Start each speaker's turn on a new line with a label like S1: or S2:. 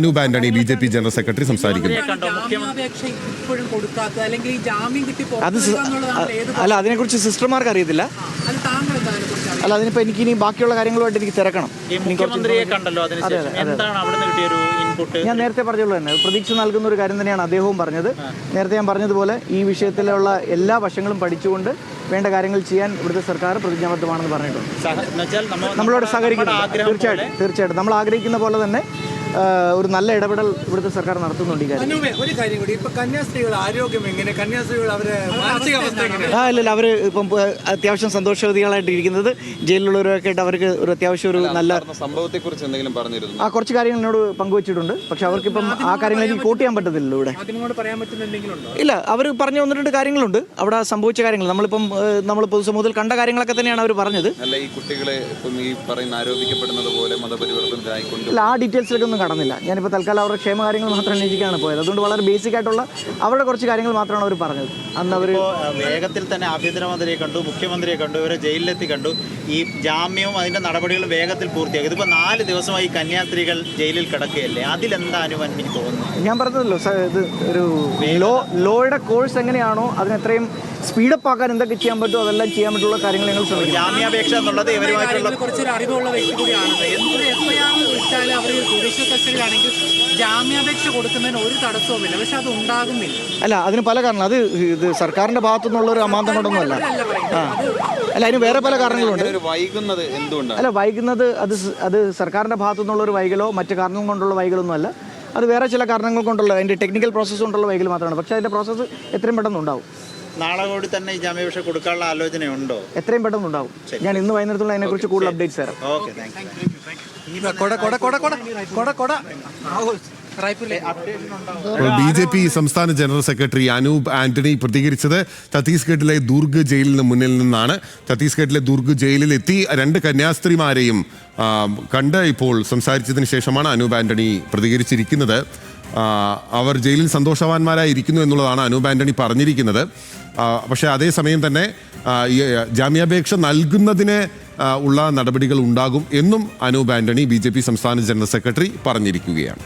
S1: Anoop Antony BJP general secretary സംസാരിക്കുന്നു.
S2: അല്ല, അതിനെക്കുറിച്ച് സിസ്റ്റർമാർക്ക് അറിയത്തില്ല. അല്ല, അതിനിപ്പോൾ എനിക്കിനി ബാക്കിയുള്ള കാര്യങ്ങളുമായിട്ട് എനിക്ക് തിരക്കണം. ഞാൻ നേരത്തെ പറഞ്ഞുള്ളൂ തന്നെ, പ്രതീക്ഷ നൽകുന്ന ഒരു കാര്യം തന്നെയാണ് അദ്ദേഹവും പറഞ്ഞത്. നേരത്തെ ഞാൻ പറഞ്ഞതുപോലെ ഈ വിഷയത്തിലുള്ള എല്ലാ വശങ്ങളും പഠിച്ചുകൊണ്ട് വേണ്ട കാര്യങ്ങൾ ചെയ്യാൻ ഇവിടുത്തെ സർക്കാർ പ്രതിജ്ഞാബദ്ധമാണെന്ന് പറഞ്ഞിട്ടുണ്ട്. നമ്മളോട് സഹകരിക്കുന്നു. തീർച്ചയായിട്ടും നമ്മൾ ആഗ്രഹിക്കുന്ന പോലെ തന്നെ ഒരു നല്ല ഇടപെടൽ ഇവിടുത്തെ സർക്കാർ നടത്തുന്നുണ്ട്. ഈ കാര്യം
S3: ഒരു കാര്യം കൂടി, ഇപ്പൊ കന്യാസ്ത്രീകൾ ആരോഗ്യം എങ്ങനെ, കന്യാസ്ത്രീകൾ അവരെ മാനസികാവസ്ഥ
S2: ഇല്ല, അവർ ഇപ്പം അത്യാവശ്യം സന്തോഷവതികളായിട്ട് ഇരിക്കുന്നത്, ജയിലിലുള്ളവരൊക്കെ ആയിട്ട് അവർക്ക് ഒരു അത്യാവശ്യം ഒരു നല്ല
S4: സംഭവത്തെക്കുറിച്ച് എന്തെങ്കിലും പറഞ്ഞിരുന്നു.
S2: കുറച്ച് കാര്യങ്ങൾ എന്നോട് പങ്കുവച്ചിട്ടുണ്ട്. പക്ഷെ അവർക്കിപ്പം ആ കാര്യങ്ങൾ എനിക്ക് കോട്ട് ചെയ്യാൻ പറ്റത്തില്ലല്ലോ ഇവിടെ. ഇല്ല, അവർ പറഞ്ഞു വന്നിട്ടുണ്ട് കാര്യങ്ങളുണ്ട് അവിടെ സംഭവിച്ച കാര്യങ്ങൾ. നമ്മൾ പൊതുസമൂഹത്തിൽ കണ്ട കാര്യങ്ങളൊക്കെ തന്നെയാണ് അവർ പറഞ്ഞത്.
S4: അല്ല, ഈ കുട്ടികളെ ഇപ്പം ഈ പറയുന്ന ആരോപിക്കപ്പെടുന്നത് പോലെ മതപരിവർത്തനത്തിനായിക്കൊണ്ട്
S2: ആ ഡീറ്റെയിൽസിലേക്ക് ഒന്നും കടന്നില്ല. ഞാനിപ്പോൾ തൽക്കാലം അവരുടെ ക്ഷേമകാര്യങ്ങൾ മാത്രം അന്വേഷിക്കാനാണ് പോയത്. അതുകൊണ്ട് വളരെ ബേസിക് ആയിട്ടുള്ള അവരുടെ കുറച്ച് കാര്യങ്ങൾ മാത്രമാണ് അവർ പറഞ്ഞത്. അന്ന് അവർ
S5: വേഗത്തിൽ തന്നെ ആഭ്യന്തരമന്ത്രിയെ കണ്ടു, മുഖ്യമന്ത്രിയെ കണ്ടു, ഇവരെ ജയിലിലെത്തി കണ്ടു. ഈ ജാമ്യവും അതിൻ്റെ നടപടികളും വേഗത്തിൽ പൂർത്തിയാക്കി. ഇതിപ്പോൾ 4 ദിവസമായി കന്യാസ്ത്രീകൾ ജയിലിൽ കിടക്കുകയല്ലേ, അതിലെന്താ അനുമാനം തോന്നുന്നു?
S2: ഞാൻ പറഞ്ഞതല്ലോ, ഇത് ഒരു ലോയുടെ കോഴ്സ് എങ്ങനെയാണോ അതിനെത്രയും സ്പീഡപ്പ് ആക്കാൻ എന്തൊക്കെ ചെയ്യാൻ പറ്റുമോ അതെല്ലാം ചെയ്യാൻ പറ്റുള്ള കാര്യങ്ങൾ ഞങ്ങൾ ശ്രമിക്കും.
S5: ജാമ്യാപേക്ഷ എന്നുള്ളത് ഇവരുമായിട്ടുള്ള
S3: കുറച്ചൊരു അറിവുള്ള വ്യക്തി കൂടിയാണ്. എന്തൊരു FIR ഇട്ടാൽ അവർ ജുഡീഷ്യൽ കസ്റ്റഡിയിലാണെങ്കിൽ ജാമ്യാപേക്ഷ കൊടുക്കുന്നതിന് ഒരു തടസ്സവുമില്ല. പക്ഷെ അത് ഉണ്ടാകുന്നില്ല.
S2: അല്ല, അതിന് പല കാരണം. അത് ഇത് സർക്കാരിന്റെ ഭാഗത്തു നിന്നുള്ള ഒരു അമാന്തം കൊണ്ടൊന്നും അല്ല. അല്ല, അതിന് വേറെ പല കാരണങ്ങളുണ്ട്.
S4: വൈകുന്നത് എന്തുകൊണ്ടാണ്?
S2: അല്ല, വൈകുന്നത് അത് സർക്കാരിന്റെ ഭാഗത്തു നിന്നുള്ള ഒരു വൈകലോ മറ്റു കാരണം കൊണ്ടുള്ള വൈകലൊന്നും അല്ല. അത് വേറെ ചില കാരണങ്ങൾ കൊണ്ടുള്ള അതിന്റെ ടെക്നിക്കൽ പ്രോസസ്സ് കൊണ്ടുള്ള വൈകൽ മാത്രമാണ്. പക്ഷേ അതിന്റെ പ്രോസസ്സ് എത്രയും പെട്ടെന്ന് ഉണ്ടാവും.
S5: നാളെ കൂടി തന്നെ ഈ ജാമ്യാപേക്ഷ കൊടുക്കാനുള്ള ആലോചനയുണ്ടോ?
S2: എത്രയും പെട്ടെന്ന് ഉണ്ടാവും. ഞാൻ ഇന്ന് വൈകുന്നേരത്തുള്ള അതിനെക്കുറിച്ച് കൂടുതൽ അപ്ഡേറ്റ്സ് തരാം.
S5: ഓക്കെ, താങ്ക്
S1: BJP സംസ്ഥാന ജനറൽ സെക്രട്ടറി അനൂപ് ആന്റണി പ്രതികരിച്ചത് ഛത്തീസ്ഗഡിലെ ദുർഗ് ജയിലിന് മുന്നിൽ നിന്നാണ്. ഛത്തീസ്ഗഡിലെ ദുർഗ് ജയിലിൽ എത്തി 2 കന്യാസ്ത്രീമാരെയും കണ്ട് ഇപ്പോൾ സംസാരിച്ചതിന് ശേഷമാണ് അനൂപ് ആന്റണി പ്രതികരിച്ചിരിക്കുന്നത്. അവർ ജയിലിൽ സന്തോഷവാന്മാരായിരിക്കുന്നു എന്നുള്ളതാണ് അനൂപ് ആന്റണി പറഞ്ഞിരിക്കുന്നത്. പക്ഷേ അതേസമയം തന്നെ ജാമ്യാപേക്ഷ നൽകുന്നതിന് ഉള്ള നടപടികൾ ഉണ്ടാകും എന്നും അനൂപ് ആന്റണി BJP സംസ്ഥാന ജനറൽ സെക്രട്ടറി പറഞ്ഞിരിക്കുകയാണ്.